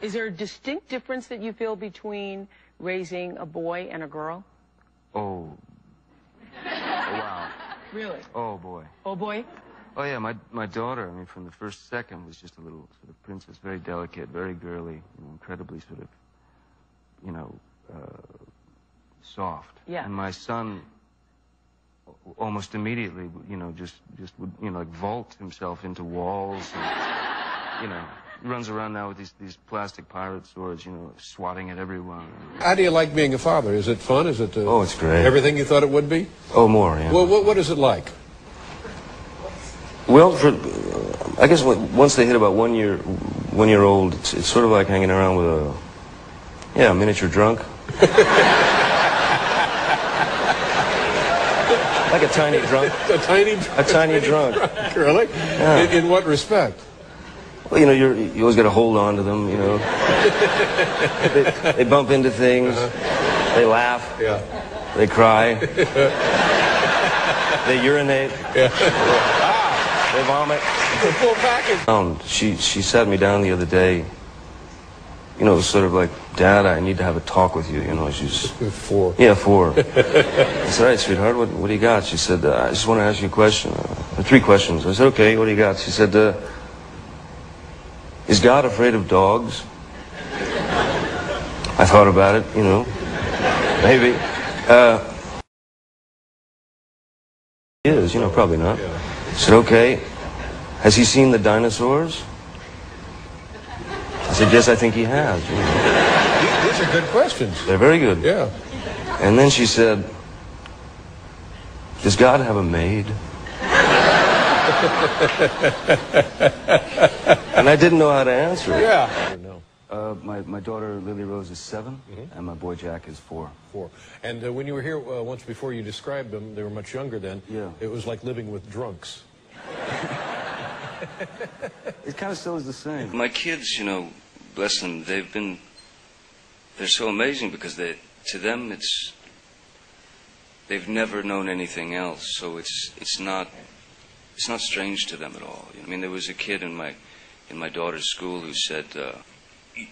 Is there a distinct difference that you feel between raising a boy and a girl? Oh. Wow. Really? Oh, boy. Oh, boy? Oh, yeah, my daughter, I mean, from the first second was just a little sort of princess, very delicate, very girly, incredibly sort of, soft. Yeah. And my son almost immediately, just would, like vault himself into walls and, runs around now with these plastic pirate swords, swatting at everyone. How do you like being a father? Is it fun? Is it oh, it's great. Everything you thought it would be? Oh, more, yeah. Well, what is it like? Well, I guess once they hit about 1 year old, it's sort of like hanging around with a miniature drunk. Like a tiny drunk. A tiny drunk. Really? Yeah. In what respect? Well, you always got to hold on to them, They bump into things. They laugh. Yeah. They cry. They urinate. Yeah. They vomit. The full package. She sat me down the other day. Sort of like, Dad, I need to have a talk with you. She's 4. Yeah, 4. I said, all right, sweetheart, what do you got? She said, I just want to ask you a question. 3 questions. I said, okay, what do you got? She said, is God afraid of dogs? I thought about it, maybe. He is, probably not. I said, okay. Has he seen the dinosaurs? I said, yes, I think he has. These are good questions. They're very good. Yeah. And then she said, does God have a maid? And I didn't know how to answer it. Yeah. My daughter, Lily Rose, is 7, and my boy, Jack, is 4. 4. And when you were here once before, you described them. They were much younger then. Yeah. It was like living with drunks. It kind of still is the same. My kids, bless them, they're so amazing because to them they've never known anything else, so it's not strange to them at all. I mean, there was a kid in my daughter's school who said,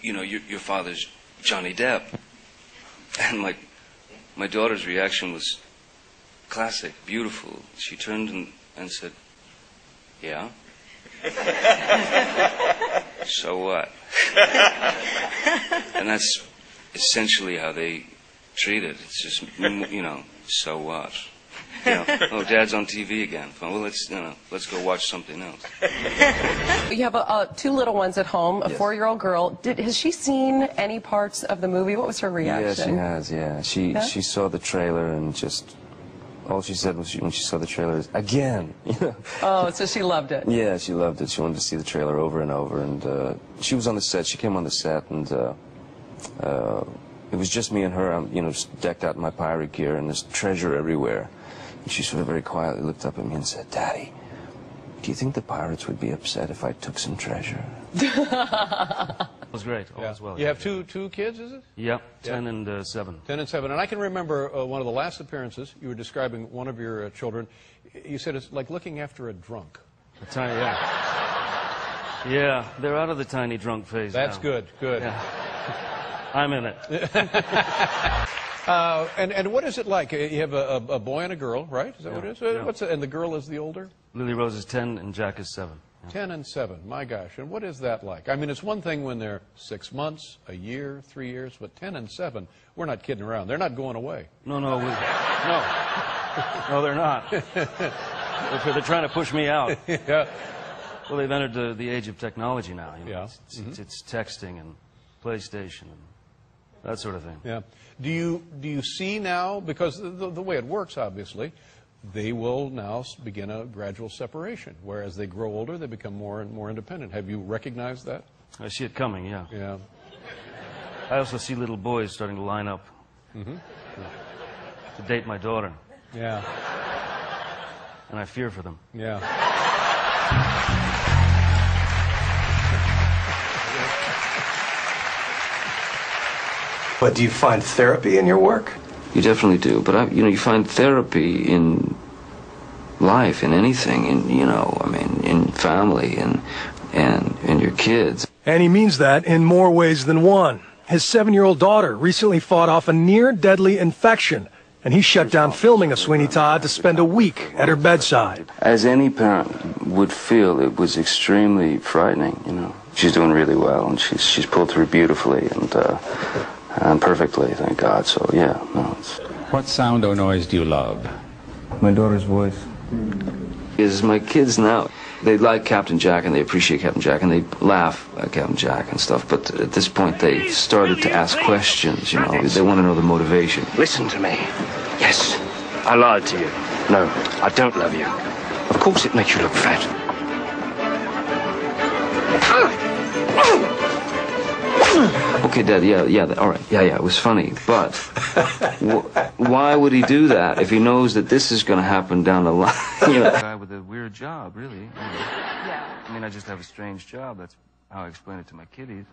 your father's Johnny Depp. And my daughter's reaction was classic, beautiful. She turned and said, yeah? So what? And that's essentially how they treat it. It's just, so what? Oh, Dad's on TV again. Well, let's go watch something else. You have 2 little ones at home, a 4-year-old girl. Has she seen any parts of the movie? What was her reaction? Yeah, she has, yeah. She saw the trailer and just, all she said was when she saw the trailer is, again. Oh, so she loved it. Yeah, she loved it. She wanted to see the trailer over and over. And she was on the set. She came on the set, and it was just me and her. I'm, just decked out in my pirate gear, and there's treasure everywhere. And she sort of very quietly looked up at me and said, Daddy, do you think the pirates would be upset if I took some treasure? It was great. All was well. You have two kids, is it? Yeah, 10 and 7. 10 and 7. And I can remember one of the last appearances, you were describing one of your children. You said it's like looking after a drunk. Yeah, they're out of the tiny drunk phase That's now. good, good. Yeah. I'm in it. And what is it like? You have a boy and a girl, right? Is that what it is? Yeah. And the girl is the older? Lily Rose is 10 and Jack is 7. Yeah. 10 and 7, my gosh. And what is that like? I mean, it's one thing when they're 6 months, a year, 3 years, but 10 and 7, we're not kidding around. They're not going away. No, they're not. They're trying to push me out. Yeah. Well, they've entered the age of technology now. Yeah. It's texting and PlayStation and that sort of thing. Yeah. Do you see now, because the way it works, obviously, they will now begin a gradual separation, where as they grow older, they become more and more independent. Have you recognized that? I see it coming, yeah. Yeah. I also see little boys starting to line up to date my daughter. Yeah. And I fear for them. Yeah. But do you find therapy in your work? You definitely do, but you find therapy in life, in anything, in family, and your kids. And he means that in more ways than one. His 7-year-old daughter recently fought off a near-deadly infection, and he shut down filming of Sweeney Todd to spend a week at her bedside. As any parent would feel, it was extremely frightening, you know. She's doing really well, and she's pulled through beautifully and perfectly, thank God. So, yeah, no. What sound or noise do you love? My daughter's voice. Is my kids now, they like Captain Jack and they appreciate Captain Jack and they laugh at Captain Jack and stuff, but at this point they started to ask questions, you know. They want to know the motivation. Listen to me. Yes, I lied to you. No, I don't love you. Of course it makes you look fat. Okay, Dad, yeah, all right, yeah, it was funny, but why would he do that if he knows that this is going to happen down the line? You know, a guy with a weird job, really. Yeah. I mean, I just have a strange job. That's how I explain it to my kiddies.